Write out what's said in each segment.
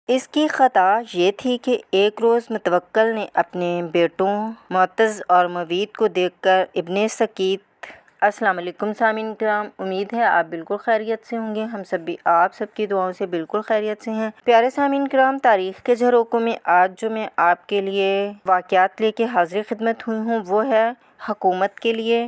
اس کی خطا یہ تھی کہ ایک روز متوکل نے اپنے بیٹوں معتز اور موید کو دیکھ کر ابن سکیت السلام علیکم سامعین کرام، امید ہے آپ بالکل خیریت سے ہوں گے۔ ہم سب بھی آپ سب کی دعاؤں سے بالکل خیریت سے ہیں۔ پیارے سامعین کرام، تاریخ کے جھروکوں میں آج جو میں آپ کے لیے واقعات لے کے حاضر خدمت ہوئی ہوں وہ ہے حکومت کے لیے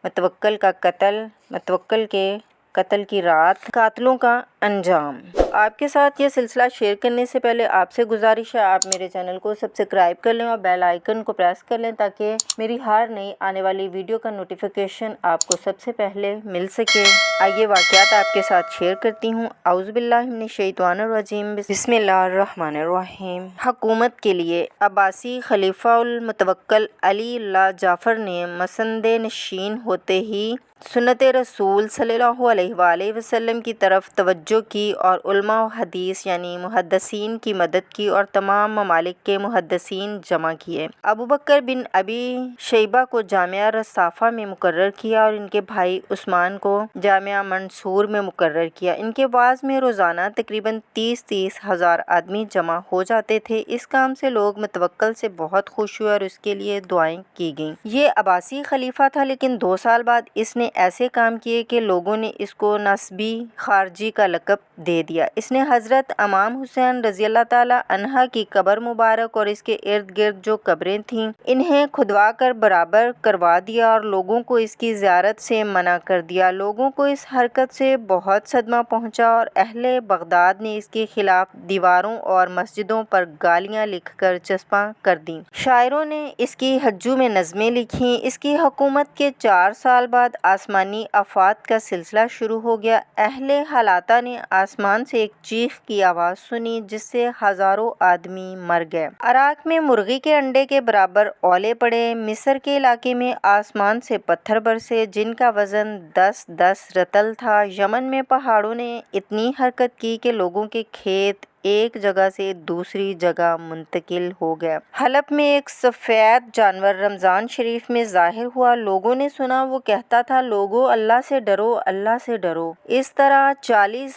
متوکل کا قتل، متوکل کے قتل کی رات، قاتلوں کا انجام۔ آپ کے ساتھ یہ سلسلہ شیئر کرنے سے پہلے آپ سے گزارش ہے آپ میرے چینل کو سبسکرائب کر لیں اور بیل آئیکن کو پریس کر لیں تاکہ میری ہر نئی آنے والی ویڈیو کا نوٹیفیکیشن آپ کو سب سے پہلے مل سکے۔ آئیے واقعات آپ کے ساتھ شیئر کرتی ہوں۔ اعوذ باللہ من الشیطان الرجیم، بسم اللہ الرحمن الرحیم۔ حکومت کے لیے عباسی خلیفہ المتوکل علی اللہ جعفر نے مسند نشین ہوتے ہی سنت رسول صلی اللہ علیہ وآلہ وسلم کی طرف توجہ کی اور علماء و حدیث یعنی محدثین کی مدد کی اور تمام ممالک کے محدثین جمع کیے۔ ابو بکر بن ابی شیبہ کو جامعہ رصافہ میں مقرر کیا اور ان کے بھائی عثمان کو جامعہ منصور میں مقرر کیا۔ ان کے وعظ میں روزانہ تقریباً 30 ہزار آدمی جمع ہو جاتے تھے۔ اس کام سے لوگ متوکل سے بہت خوش ہوئے اور اس کے لیے دعائیں کی گئیں۔ یہ عباسی خلیفہ تھا لیکن 2 سال بعد اس نے ایسے کام کیے کہ لوگوں نے اس کو نصبی خارجی کا لقب دے دیا۔ اس نے حضرت امام حسین رضی اللہ تعالیٰ عنہ کی قبر مبارک اور اس کے ارد گرد جو قبریں تھیں انہیں کھدوا کر برابر کروا دیا اور لوگوں کو اس کی زیارت سے منع کر دیا۔ لوگوں کو اس حرکت سے بہت صدمہ پہنچا اور اہل بغداد نے اس کے خلاف دیواروں اور مسجدوں پر گالیاں لکھ کر چسپاں کر دیں۔ شاعروں نے اس کی ہجو میں نظمیں لکھیں۔ اس کی حکومت کے 4 سال بعد آسمانی آفات کا سلسلہ شروع ہو گیا۔ اہل حلاتہ نے آسمان سے ایک چیخ کی آواز سنی جس سے ہزاروں آدمی مر گئے۔ عراق میں مرغی کے انڈے کے برابر اولے پڑے۔ مصر کے علاقے میں آسمان سے پتھر برسے جن کا وزن 10 رطل تھا۔ یمن میں پہاڑوں نے اتنی حرکت کی کہ لوگوں کے کھیت ایک جگہ سے دوسری جگہ منتقل ہو گئے۔ حلب میں ایک سفید جانور رمضان شریف میں ظاہر ہوا۔ لوگوں نے سنا وہ کہتا تھا لوگو اللہ سے ڈرو، اللہ سے ڈرو۔ اس طرح 40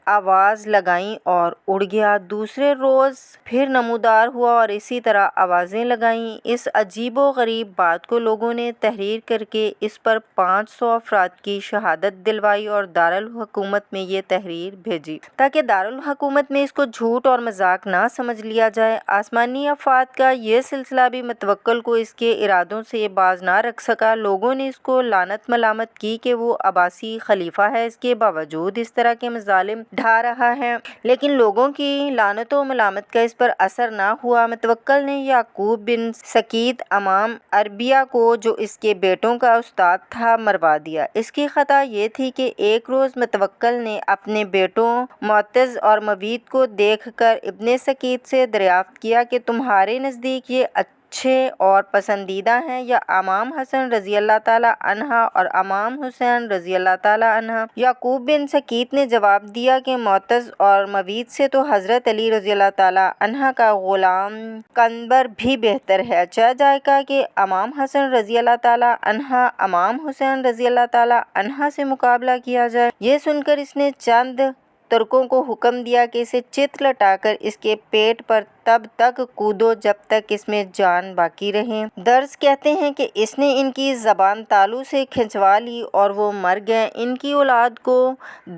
آواز لگائیں اور اڑ گیا۔ دوسرے روز پھر نمودار ہوا اور اسی طرح آوازیں لگائیں۔ اس عجیب و غریب بات کو لوگوں نے تحریر کر کے اس پر 500 افراد کی شہادت دلوائی اور دارالحکومت میں یہ تحریر بھیجی تاکہ دارالحکومت میں اس کو جھوٹ اور مذاق نہ سمجھ لیا جائے۔ آسمانی آفات کا یہ سلسلہ بھی متوکل کو اس کے ارادوں سے باز نہ رکھ سکا۔ لوگوں نے اس کو لعنت ملامت کی کہ وہ عباسی خلیفہ ہے، اس کے باوجود اس طرح کے مظالم ڈھا رہا ہے، لیکن لوگوں کی لعنت و ملامت کا اس پر اثر نہ ہوا۔ متوکل نے یعقوب بن سکیت امام عربیہ کو جو اس کے بیٹوں کا استاد تھا مروا دیا۔ اس کی خطا یہ تھی کہ ایک روز متوکل نے اپنے بیٹوں معتز اور موید کو دیکھ کر ابن سکیت سے دریافت کیا کہ تمہارے نزدیک یہ اچھے اور پسندیدہ ہیں یا امام حسن رضی اللہ تعالیٰ عنہ اور امام حسین رضی اللہ تعالیٰ عنہ؟ یعقوب بن سکیت نے جواب دیا کہ معتز اور موید سے تو حضرت علی رضی اللہ تعالیٰ عنہ کا غلام قنبر بھی بہتر ہے۔ اچھا جائے گا کہ امام حسن رضی اللہ تعالیٰ عنہ امام حسین رضی اللہ تعالیٰ عنہ سے مقابلہ کیا جائے۔ یہ سن کر اس نے چند ترکوں کو حکم دیا کہ اسے چت لٹا کر اس کے پیٹ پر تب تک کودو جب تک اس میں جان باقی رہے۔ درس کہتے ہیں کہ اس نے ان کی زبان تالو سے کھنچوا لی اور وہ مر گئے۔ ان کی اولاد کو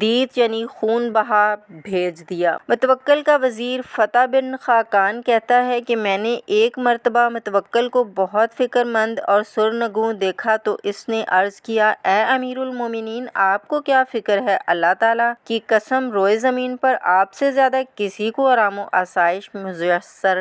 دیت یعنی خون بہا بھیج دیا۔ متوکل کا وزیر فتح بن خاقان کہتا ہے کہ میں نے ایک مرتبہ متوکل کو بہت فکر مند اور سرنگوں دیکھا تو اس نے عرض کیا اے امیر المومنین آپ کو کیا فکر ہے؟ اللہ تعالیٰ کی قسم روئے زمین پر آپ سے زیادہ کسی کو آرام و آسائش میسر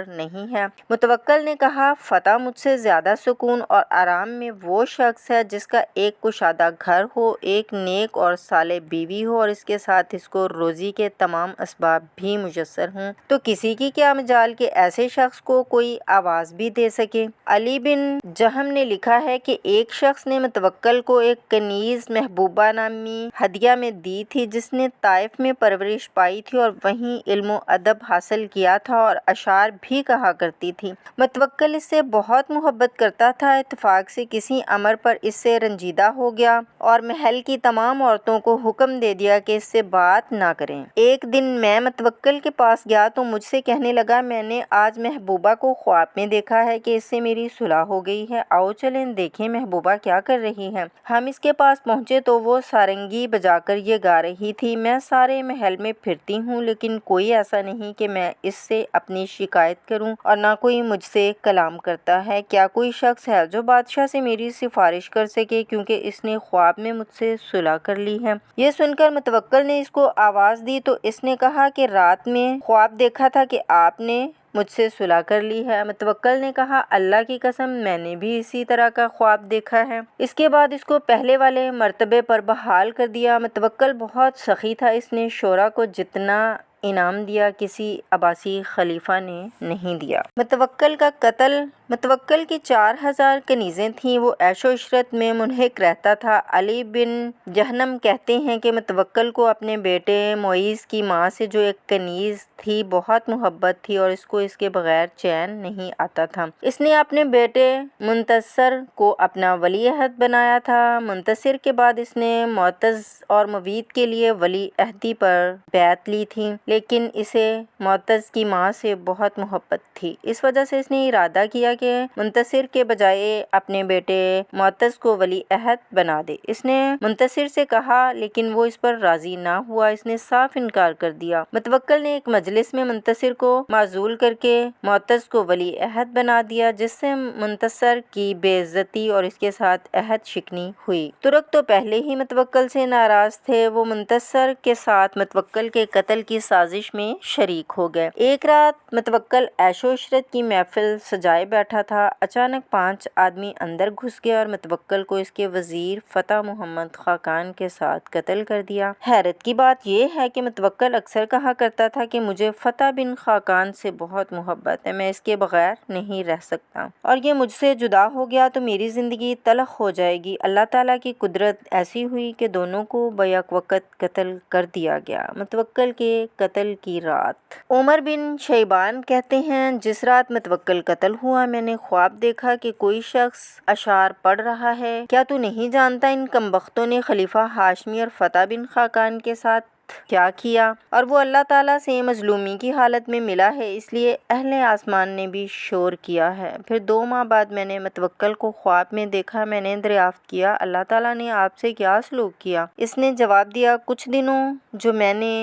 نہیں ہے۔ متوکل نے کہا فتح مجھ سے زیادہ سکون اور آرام میں وہ شخص ہے جس کا ایک کشادہ گھر ہو، ایک نیک اور صالح بیوی ہو اور اس کے ساتھ اس کو روزی کے تمام اسباب بھی میسر ہوں، تو کسی کی کیا مجال کہ ایسے شخص کو کوئی آواز بھی دے سکے۔ علی بن جہم نے لکھا ہے کہ ایک شخص نے متوکل کو ایک کنیز محبوبہ نامی ہدیہ میں دی تھی جس نے طائف میں پرورش پائی تھی اور وہیں علم و ادب حاصل کیا تھا اور اشعار بھی کہا کرتی تھی۔ متوکل اس سے بہت محبت کرتا تھا۔ اتفاق سے کسی امر پر اس سے رنجیدہ ہو گیا اور محل کی تمام عورتوں کو حکم دے دیا کہ اس سے بات نہ کریں۔ ایک دن میں متوکل کے پاس گیا تو مجھ سے کہنے لگا، میں نے آج محبوبہ کو خواب میں دیکھا ہے کہ اس سے میری صلح ہو گئی ہے، آؤ چلیں دیکھیں محبوبہ کیا کر رہی ہے۔ ہم اس کے پاس پہنچے تو وہ سارنگی بجا کر یہ گا رہی تھی، میں سارے محل میں پھرتی ہوں لیکن کوئی ایسا نہیں کہ میں اس سے اپنی شکایت کروں اور نہ کوئی مجھ سے کلام کرتا ہے۔ کیا کوئی شخص ہے جو بادشاہ سے میری سفارش کر سکے کیونکہ اس نے خواب میں مجھ سے صلح کر لی ہے؟ یہ سن کر متوکل نے اس کو آواز دی تو اس نے کہا کہ رات میں خواب دیکھا تھا کہ آپ نے مجھ سے صلح کر لی ہے۔ متوکل نے کہا، اللہ کی قسم میں نے بھی اسی طرح کا خواب دیکھا ہے۔ اس کے بعد اس کو پہلے والے مرتبے پر بحال کر دیا۔ متوکل بہت سخی تھا، اس نے شورا کو جتنا انعام دیا کسی عباسی خلیفہ نے نہیں دیا۔ متوکل کا قتل۔ متوکل کی 4000 کنیزیں تھیں، وہ عیش و عشرت میں منہک رہتا تھا۔ علی بن جہنم کہتے ہیں کہ متوکل کو اپنے بیٹے معیز کی ماں سے جو ایک کنیز تھی بہت محبت تھی اور اس کو اس کے بغیر چین نہیں آتا تھا۔ اس نے اپنے بیٹے منتصر کو اپنا ولی عہد بنایا تھا۔ منتصر کے بعد اس نے معتز اور موید کے لیے ولی عہدی پر بیعت لی تھی، لیکن اسے معتز کی ماں سے بہت محبت تھی، اس وجہ سے اس نے ارادہ کیا کہ منتصر کے بجائے اپنے بیٹے معتز کو ولی عہد بنا دے۔ اس نے منتصر سے کہا لیکن وہ اس پر راضی نہ ہوا، اس نے صاف انکار کر دیا۔ متوکل نے ایک مجلس میں منتصر کو معزول کر کے معتز کو ولی عہد بنا دیا، جس سے منتصر کی بے عزتی اور اس کے ساتھ عہد شکنی ہوئی۔ ترک تو پہلے ہی متوکل سے ناراض تھے، وہ منتصر کے ساتھ متوکل کے قتل کی سازش میں شریک ہو گئے۔ ایک رات متوکل عیش و عشرت کی محفل سجائے بیٹھا تھا، اچانک 5 آدمی اندر گھس گئے اور متوکل کو اس کے وزیر فتح محمد خاقان کے ساتھ قتل کر دیا۔ حیرت کی بات یہ ہے کہ متوکل اکثر کہا کرتا تھا کہ مجھے فتح بن خاقان سے بہت محبت ہے، میں اس کے بغیر نہیں رہ سکتا، اور یہ مجھ سے جدا ہو گیا تو میری زندگی تلخ ہو جائے گی۔ اللہ تعالیٰ کی قدرت ایسی ہوئی کہ دونوں کو بیک وقت قتل کر دیا گیا۔ متوکل کے قتل کی رات۔ عمر بن شیبان کہتے ہیں، جس رات متوکل قتل ہوا میں نے خواب دیکھا کہ کوئی شخص اشعار پڑھ رہا ہے، کیا تو نہیں جانتا ان کمبختوں نے خلیفہ ہاشمی اور فتح بن خاقان کے ساتھ کیا کیا، اور وہ اللہ تعالیٰ سے مظلومی کی حالت میں ملا ہے، اس لیے اہل آسمان نے بھی شور کیا ہے۔ پھر 2 ماہ بعد میں نے متوکل کو خواب میں دیکھا، میں نے دریافت کیا اللہ تعالیٰ نے آپ سے کیا سلوک کیا؟ اس نے جواب دیا، کچھ دنوں جو میں نے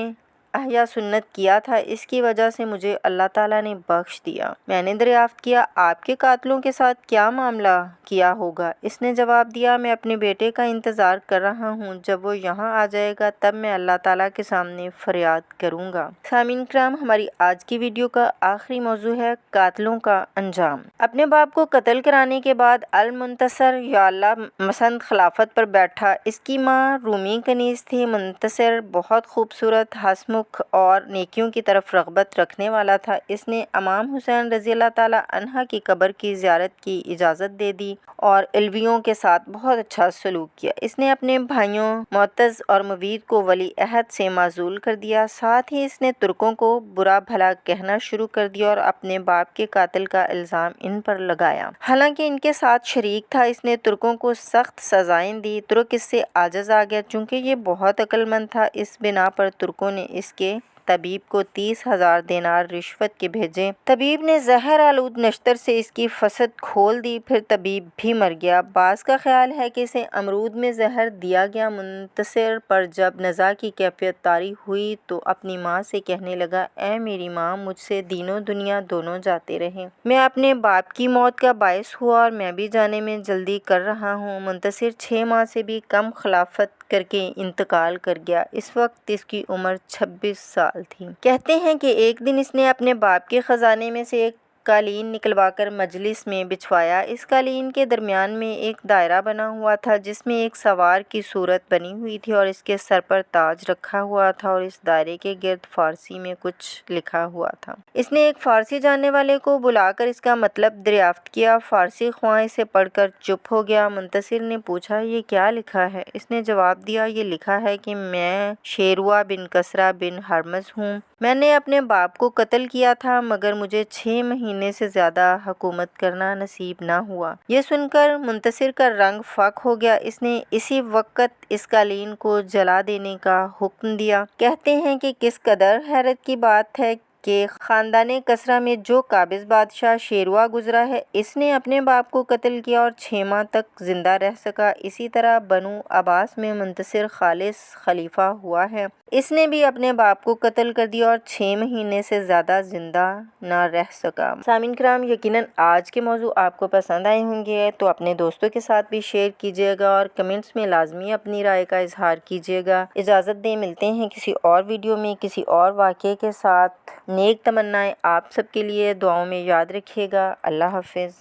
احیا سنت کیا تھا اس کی وجہ سے مجھے اللہ تعالیٰ نے بخش دیا۔ میں نے دریافت کیا، آپ کے قاتلوں کے ساتھ کیا معاملہ کیا ہوگا؟ اس نے جواب دیا، میں اپنے بیٹے کا انتظار کر رہا ہوں، جب وہ یہاں آ جائے گا تب میں اللہ تعالیٰ کے سامنے فریاد کروں گا۔ سامعین کرام، ہماری آج کی ویڈیو کا آخری موضوع ہے قاتلوں کا انجام۔ اپنے باپ کو قتل کرانے کے بعد المنتصر یا اللہ مسند خلافت پر بیٹھا۔ اس کی ماں رومی کنیز تھی۔ منتصر بہت خوبصورت، ہسمکھ اور نیکیوں کی طرف رغبت رکھنے والا تھا۔ اس نے امام حسین رضی اللہ تعالیٰ عنہ کی قبر کی زیارت کی اجازت دے دی اور علویوں کے ساتھ بہت اچھا سلوک کیا۔ اس نے اپنے بھائیوں معتز اور موید کو ولی عہد سے معزول کر دیا، ساتھ ہی اس نے ترکوں کو برا بھلا کہنا شروع کر دیا اور اپنے باپ کے قاتل کا الزام ان پر لگایا۔ حالانکہ ان کے ساتھ شریک تھا، اس نے ترکوں کو سخت سزائیں دی۔ ترک اس سے عاجز آ گیا، چونکہ یہ بہت عقل مند تھا۔ اس بنا پر ترکوں نے اس کے طبیب کو 30,000 دینار رشوت کے بھیجے۔ طبیب نے زہر آلود نشتر سے اس کی فصد کھول دی، پھر طبیب بھی مر گیا۔ بعض کا خیال ہے کہ اسے امرود میں زہر دیا گیا۔ منتصر پر جب نزا کی کیفیت طاری ہوئی تو اپنی ماں سے کہنے لگا، اے میری ماں، مجھ سے دین و دنیا دونوں جاتے رہے، میں اپنے باپ کی موت کا باعث ہوا اور میں بھی جانے میں جلدی کر رہا ہوں۔ منتصر 6 ماہ سے بھی کم خلافت کر کے انتقال کر گیا۔ اس وقت اس کی عمر 26 سال تھی۔ کہتے ہیں کہ ایک دن اس نے اپنے باپ کے خزانے میں سے ایک قالین نکلوا کر مجلس میں بچھوایا۔ اس قالین کے درمیان میں ایک دائرہ بنا ہوا تھا جس میں ایک سوار کی صورت بنی ہوئی تھی اور اس کے سر پر تاج رکھا ہوا تھا اور اس دائرے کے گرد فارسی میں کچھ لکھا ہوا تھا۔ اس نے ایک فارسی جاننے والے کو بلا کر اس کا مطلب دریافت کیا۔ فارسی خواہاں اسے پڑھ کر چپ ہو گیا۔ منتصر نے پوچھا، یہ کیا لکھا ہے؟ اس نے جواب دیا، یہ لکھا ہے کہ میں شیروا بن کسرا بن ہرمز ہوں۔ میں نے اپنے باپ کو قتل کیا تھا مگر مجھے 6 مہینے سے زیادہ حکومت کرنا نصیب نہ ہوا۔ یہ سن کر منتصر کا رنگ فاق ہو گیا۔ اس نے اسی وقت اس قالین کو جلا دینے کا حکم دیا۔ کہتے ہیں کہ کس قدر حیرت کی بات ہے کہ خاندان کسرا میں جو قابض بادشاہ شیروا گزرا ہے، اس نے اپنے باپ کو قتل کیا اور 6 ماہ تک زندہ رہ سکا۔ اسی طرح بنو عباس میں منتصر خالص خلیفہ ہوا ہے۔ اس نے بھی اپنے باپ کو قتل کر دیا اور 6 مہینے سے زیادہ زندہ نہ رہ سکا۔ سامعین کرام، یقیناً آج کے موضوع آپ کو پسند آئے ہوں گے تو اپنے دوستوں کے ساتھ بھی شیئر کیجیے گا اور کمنٹس میں لازمی اپنی رائے کا اظہار کیجیے گا۔ اجازت دیں، ملتے ہیں کسی اور ویڈیو میں کسی اور واقعے کے ساتھ۔ نیک تمنائیں آپ سب کے لیے، دعاؤں میں یاد رکھیے گا۔ اللہ حافظ۔